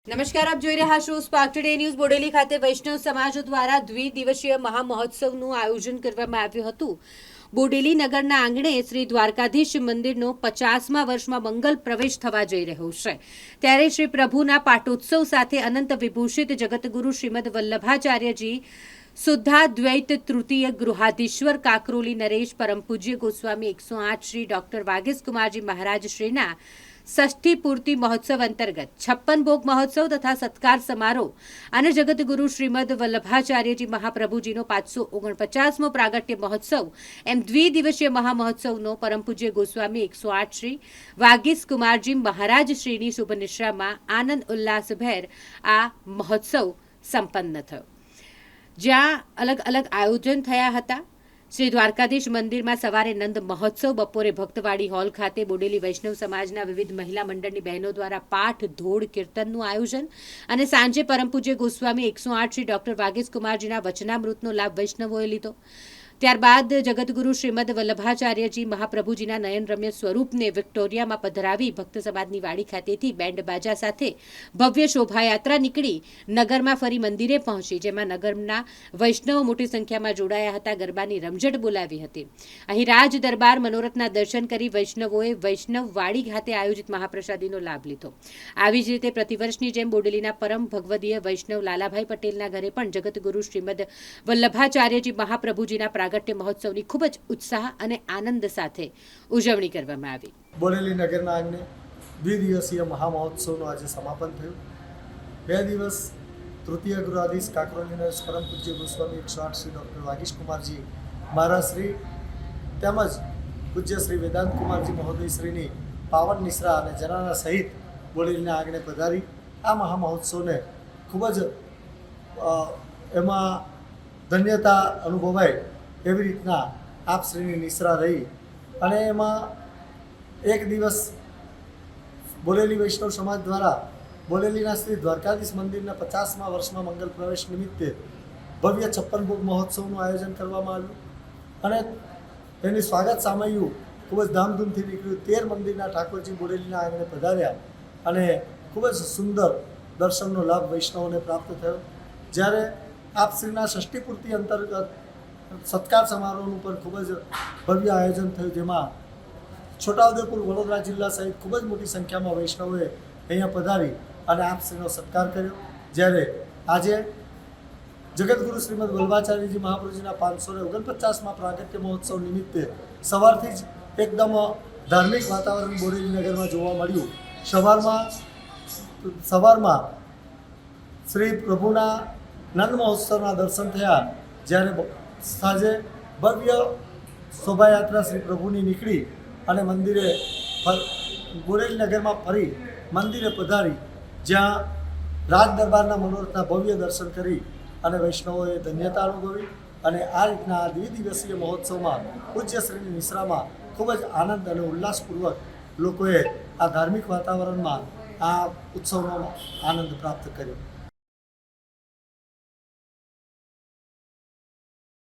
નમસ્કાર, આપ જોઈ રહ્યા છો સ્પાર્ક ટુડે ન્યૂઝ। બોડેલી ખાતે વૈષ્ણવ સમાજ દ્વારા દ્વિદિવસીય મહામહોત્સવનું આયોજન કરવામાં આવ્યું હતું। બોડેલી નગરના આંગણે શ્રી દ્વારકાધીશ મંદિરનો 50મા વર્ષમાં મંગલ પ્રવેશ થવા જઈ રહ્યો છે, ત્યારે શ્રી પ્રભુના પાટોત્સવ સાથે અનંત વિભૂષિત જગતગુરુ શ્રીમદ વલ્લભાચાર્યજી શુદ્ધાદ્વૈત તૃતીય ગૃહાધીશ્વર કાકરોલી નરેશ પરમ પૂજ્ય ગોસ્વામી 108 શ્રી ડોક્ટર વાગીશ કુમારજી મહારાજ શ્રીના ષષ્ઠી પૂર્તિ મહોત્સવ અંતર્ગત 56 ભોગ મહોત્સવ તથા સત્કાર સમારોહ અને જગતગુરુ શ્રીમદ વલ્લભાચાર્યજી મહાપ્રભુજીનો 549મો પ્રાગટ્ય મહોત્સવ એમ દ્વિદિવસીય મહામહોત્સવનો પરમ પૂજ્ય ગોસ્વામી 108 શ્રી વાગીશ કુમારજી મહારાજ શ્રીની શુભ નિશ્રામાં આનંદ ઉલ્લાસભેર આ મહોત્સવ સંપન્ન થયો, જ્યાં અલગ અલગ આયોજન થયા હતા। શ્રી દ્વારકાધીશ મંદિરમાં સવારે નંદ મહોત્સવ, બપોરે ભક્તવાડી હોલ ખાતે બોડેલી વૈષ્ણવ સમાજના વિવિધ મહિલા મંડળની બહેનો દ્વારા પાઠ ધોળ કીર્તનનું આયોજન અને સાંજે પરમ પૂજ્ય ગોસ્વામી 108 શ્રી ડોક્ટર વાગીશ કુમારજીના વચનામૃતનો લાભ વૈષ્ણવોએ લીધો। ત્યારબાદ જગતગુરુ શ્રીમદ વલ્લભાચાર્યજી મહાપ્રભુજીના નયનરમ્ય સ્વરૂપને વિક્ટોરિયામાં પધરાવી ભક્ત સમાજની વાડી ખાતેથી બેન્ડ બાજા સાથે ભવ્ય શોભાયાત્રા નીકળી નગરમાં ફરી મંદિરે પહોંચી, જેમાં નગરના વૈષ્ણવો મોટી સંખ્યામાં જોડાયા હતા। ગરબાની રમઝટ બોલાવી હતી। અહીં રાજ દરબાર મનોરથના દર્શન કરી વૈષ્ણવોએ વૈષ્ણવ વાડી ખાતે આયોજિત મહાપ્રસાદીનો લાભ લીધો। આવી જ રીતે પ્રતિવર્ષની જેમ બોડેલીના પરમ ભગવદીય વૈષ્ણવ લાલાભાઈ પટેલના ઘરે પણ જગતગુરુ શ્રીમદ વલ્લભાચાર્યજી મહાપ્રભુજીના પ્રાગટ્ય મહોત્સવની ખૂબ જ ઉત્સાહ અને આનંદ સાથે ઉજવણી કરવામાં આવી। બોડેલી નગરના આંગણે દ્વિદિવસીય મહામહોત્સવનું આજે સમાપન થયું। 2 દિવસ તૃતીય ગૃહાધીશ કાકરોલીના પરમ પૂજ્ય ગોસ્વામી 108 શ્રી ડૉક્ટર વાગીશ કુમારજી મહારાજ શ્રી તેમજ પૂજ્ય શ્રી વેદાંત કુમારજી મહોદય શ્રીની પાવન નિશ્રા અને જનાના સહિત બોડેલીના આંગણે પધારી આ મહામહોત્સવને ખૂબ જ એમાં ધન્યતા અનુભવાય એવી રીતના આપ શ્રીની નિશ્રા રહી અને એમાં એક દિવસ બોડેલી વૈષ્ણવ સમાજ દ્વારા બોડેલીના શ્રી દ્વારકાધીશ મંદિરના 50મા વર્ષમાં મંગલ પ્રવેશ નિમિત્તે ભવ્ય 56 ભોગ મહોત્સવનું આયોજન કરવામાં આવ્યું અને તેની સ્વાગત સામૈયું ખૂબ જ ધામધૂમથી નીકળ્યું। 13 મંદિરના ઠાકોરજી બોડેલીના આંગણે પધાર્યા અને ખૂબ જ સુંદર દર્શનનો લાભ વૈષ્ણવોને પ્રાપ્ત થયો। જ્યારે આપ શ્રીના ષષ્ઠી પૂર્તિ અંતર્ગત સત્કાર સમારોહનું પણ ખૂબ જ ભવ્ય આયોજન થયું, જેમાં છોટાઉદેપુર વડોદરા જિલ્લા સહિત ખૂબ જ મોટી સંખ્યામાં વૈષ્ણવોએ અહીંયા પધારી અને આપ શ્રીનો સત્કાર કર્યો। જ્યારે આજે જગતગુરુ શ્રીમદ વલ્લભાચાર્યજી મહાપ્રભુજીના 549મા પ્રાગટ્ય મહોત્સવ નિમિત્તે સવારથી જ એકદમ ધાર્મિક વાતાવરણ બોડેલી નગરમાં જોવા મળ્યું। સવારમાં શ્રી પ્રભુના નંદ મહોત્સવના દર્શન થયા, જ્યારે સાંજે ભવ્ય શોભાયાત્રા શ્રી પ્રભુની નીકળી અને મંદિરે બોડેલી નગરમાં ફરી મંદિરે પધારી, જ્યાં રાજ દરબારના મનોરથના ભવ્ય દર્શન કરી અને વૈષ્ણવોએ ધન્યતા અનુભવી અને આ રીતના આ દ્વિદિવસીય મહોત્સવમાં પૂજ્ય શ્રીની નિશ્રામાં ખૂબ જ આનંદ અને ઉલ્લાસપૂર્વક લોકોએ આ ધાર્મિક વાતાવરણમાં આ ઉત્સવનો આનંદ પ્રાપ્ત કર્યો।